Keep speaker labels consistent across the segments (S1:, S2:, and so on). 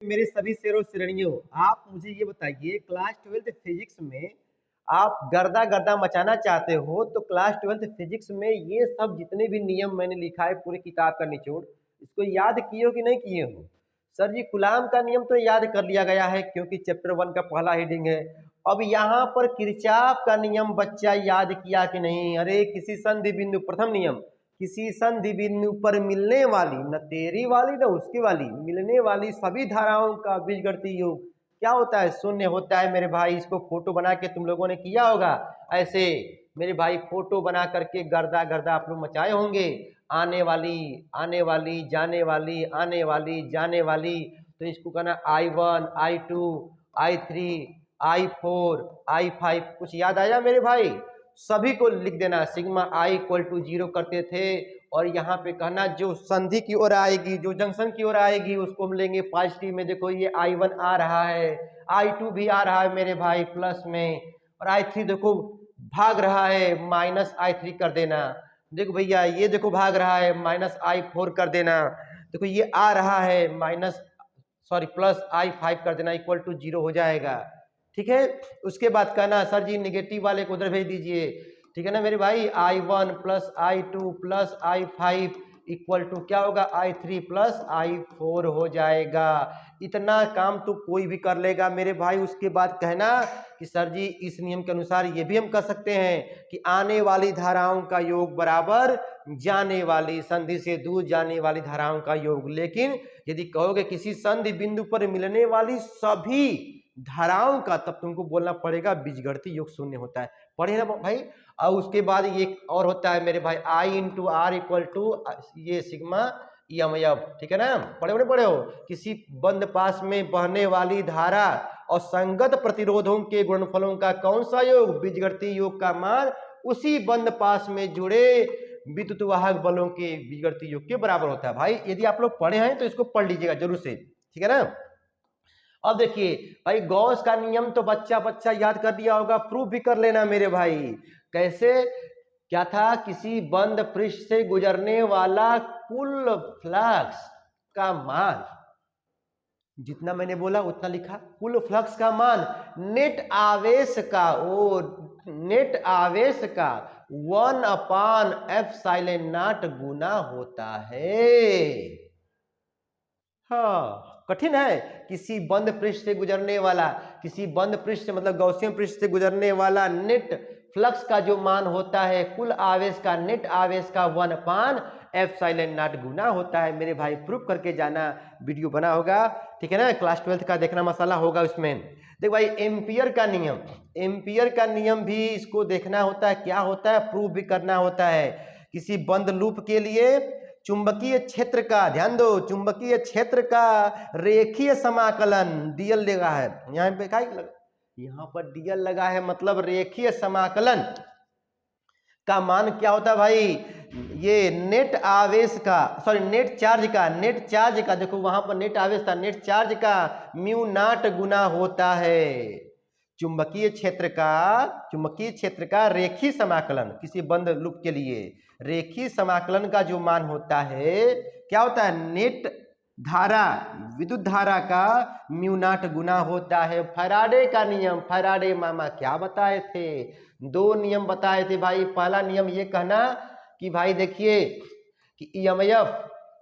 S1: मेरे सभी शेरों श्रेणियों, आप मुझे ये बताइए क्लास 12th फिजिक्स में आप गर्दा गर्दा मचाना चाहते हो तो क्लास 12th फिजिक्स में ये सब जितने भी नियम मैंने लिखा है पूरी किताब का निचोड़, इसको याद किए हो कि नहीं किए हो? सर जी गुलाम का नियम तो याद कर लिया गया है क्योंकि चैप्टर 1 का पहला हेडिंग है। अब यहाँ पर किरचॉफ का नियम बच्चा याद किया कि नहीं? अरे किसी संधि बिंदु, प्रथम नियम, किसी संधि बिंदु पर मिलने वाली, न तेरी वाली न उसकी वाली, मिलने वाली सभी धाराओं का बीजगणितीय योग क्या होता है? शून्य होता है मेरे भाई। इसको फोटो बना के तुम लोगों ने किया होगा ऐसे मेरे भाई, फोटो बना करके गर्दा गर्दा आप लोग मचाए होंगे। आने वाली, आने वाली, जाने वाली, आने वाली, जाने वाली, तो इसको कहना I1, I2, I3, I4, I5। कुछ याद आया मेरे भाई? सभी को लिख देना। सिग्मा I इक्वल टू 0 करते थे और यहाँ पे कहना जो संधि की ओर आएगी, जो जंक्शन की ओर आएगी उसको हम लेंगे पॉजिटिव में। देखो ये I1 आ रहा है, I2 भी आ रहा है मेरे भाई प्लस में, और I3 देखो भाग रहा है, माइनस I3 कर देना। देखो भैया ये देखो भाग रहा है, माइनस I4 कर देना। देखो ये आ रहा है माइनस, सॉरी प्लस I5 कर देना, इक्वल टू 0 हो जाएगा। ठीक है, उसके बाद कहना सर जी निगेटिव वाले को उधर भेज दीजिए। ठीक है ना मेरे भाई, I1 plus I2 plus I5 equal to क्या होगा? I3 प्लस I4 हो जाएगा। इतना काम तो कोई भी कर लेगा मेरे भाई। उसके बाद कहना कि सर जी इस नियम के अनुसार ये भी हम कर सकते हैं कि आने वाली धाराओं का योग बराबर जाने वाली, संधि से दूर जाने वाली धाराओं का योग। लेकिन यदि कहोगे किसी संधि बिंदु पर मिलने वाली सभी धाराओं का, तब तुमको बोलना पड़ेगा बीजगणितीय योग शून्य होता है। पढ़े ना भाई? और उसके बाद ये और होता है मेरे भाई I into R equal to ये सिग्मा EMF। ठीक है ना? पढ़े हो? किसी बंद पास में बहने वाली धारा और संगत प्रतिरोधों के गुणनफलों का कौन सा योग? बीजगणितीय योग का मान उसी बंद पास में जुड़े विद्युत वाहक बलों के बीजगणितीय योग के बराबर होता है। भाई यदि आप लोग पढ़े हैं तो इसको पढ़ लीजिएगा जरूर से। ठीक है ना? अब देखिए भाई गॉस का नियम तो बच्चा बच्चा याद कर दिया होगा, प्रूफ भी कर लेना मेरे भाई। कैसे? क्या था? किसी बंद पृष्ठ से गुजरने वाला कुल फ्लक्स का मान, जितना मैंने बोला उतना लिखा, कुल फ्लक्स का मान नेट आवेश का, ओ नेट आवेश का 1/ε0 गुना होता है। हाँ कठिन है। किसी बंद पृष्ठ से गुजरने वाला, किसी बंद पृष्ठ से मतलब गॉसियन पृष्ठ से गुजरने वाला नेट फ्लक्स का जो मान होता है कुल आवेश का, नेट आवेश का 1/ε0 गुना होता है मेरे भाई। प्रूफ करके जाना, वीडियो बना होगा। ठीक है ना? क्लास 12th का देखना मसाला होगा उसमें। देख भाई एम्पियर का नियम, एम्पियर का नियम भी इसको देखना होता है, क्या होता है प्रूफ भी करना होता है। किसी बंद लूप के लिए चुंबकीय क्षेत्र का, ध्यान दो, चुंबकीय क्षेत्र का रेखीय समाकलन डीएल लगा है। यहाँ पे क्या लगा? यहाँ पर डीएल लगा है, मतलब रेखीय समाकलन का मान क्या होता है भाई? ये नेट आवेश का, सॉरी नेट चार्ज का, नेट चार्ज का, देखो वहां पर नेट आवेश था, नेट चार्ज का म्यू नॉट गुना होता है चुंबकीय क्षेत्र का, चुंबकीय क्षेत्र का रेखीय समाकलन। किसी बंद लूप के लिए रेखीय समाकलन का जो मान होता है क्या होता है? नेट धारा, विद्युत धारा का म्यू नॉट गुना होता है। फैराडे का नियम, फैराडे मामा क्या बताए थे? 2 नियम बताए थे भाई। पहला नियम ये कहना कि भाई देखिए कि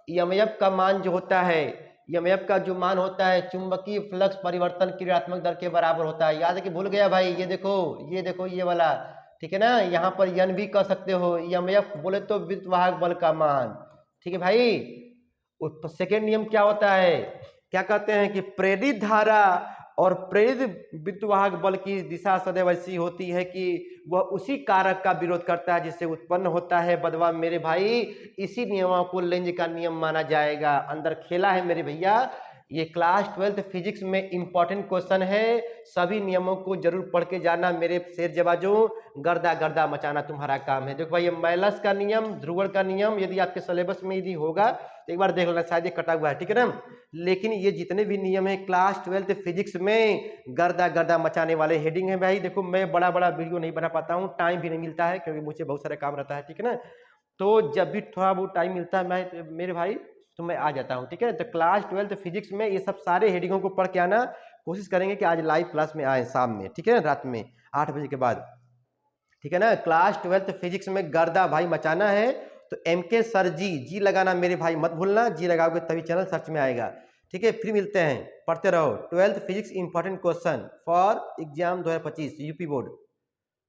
S1: EMF का मान जो होता है, EMF का जो मान होता है चुंबकीय फ्लक्स परिवर्तन की ऋणात्मक दर के बराबर होता है। याद है कि भूल गया भाई? ये देखो, ये देखो ये वाला। ठीक है ना? यहाँ पर N भी कह सकते हो, EMF बोले तो विद्युत वाहक बल का मान। ठीक है भाई? सेकेंड नियम क्या होता है? क्या कहते हैं कि प्रेरित धारा और प्रेरित विद्युत वाहक बल की दिशा सदैव ऐसी होती है कि वह उसी कारक का विरोध करता है जिससे उत्पन्न होता है बदलाव मेरे भाई। इसी नियमों को लेंज का नियम माना जाएगा। अंदर खेला है मेरे भैया। ये क्लास 12th फिजिक्स में इंपॉर्टेंट क्वेश्चन है। सभी नियमों को जरूर पढ़ के जाना मेरे शेर जवाजों। गर्दा गर्दा मचाना तुम्हारा काम है। देखो भाई ये मैलस का नियम, ध्रुवण का नियम यदि आपके सिलेबस में यदि होगा तो एक बार देख लेना, शायद ये कटा हुआ है। ठीक है ना? लेकिन ये जितने भी नियम है क्लास 12th फिजिक्स में गर्दा गर्दा मचाने वाले हेडिंग है भाई। देखो मैं बड़ा बड़ा वीडियो नहीं बना पाता हूँ, टाइम भी नहीं मिलता है क्योंकि मुझे बहुत सारा काम रहता है। ठीक है ना? तो जब भी थोड़ा बहुत टाइम मिलता है मैं मेरे भाई तो मैं आ जाता हूँ, ठीक है। तो क्लास 12th फिजिक्स में ये सब सारे हेडिंगों को पढ़ के आना, कोशिश करेंगे कि आज लाइव क्लास में आए शाम में, ठीक है ना, रात में 8 बजे के बाद, ठीक है ना। क्लास 12th फिजिक्स में गर्दा भाई मचाना है, तो MK सर जी लगाना मेरे भाई मत भूलना, जी लगाओगे तभी चैनल सर्च में आएगा, ठीक है। फिर मिलते हैं, पढ़ते रहो। 12th physics important question for exam 2025 UP board.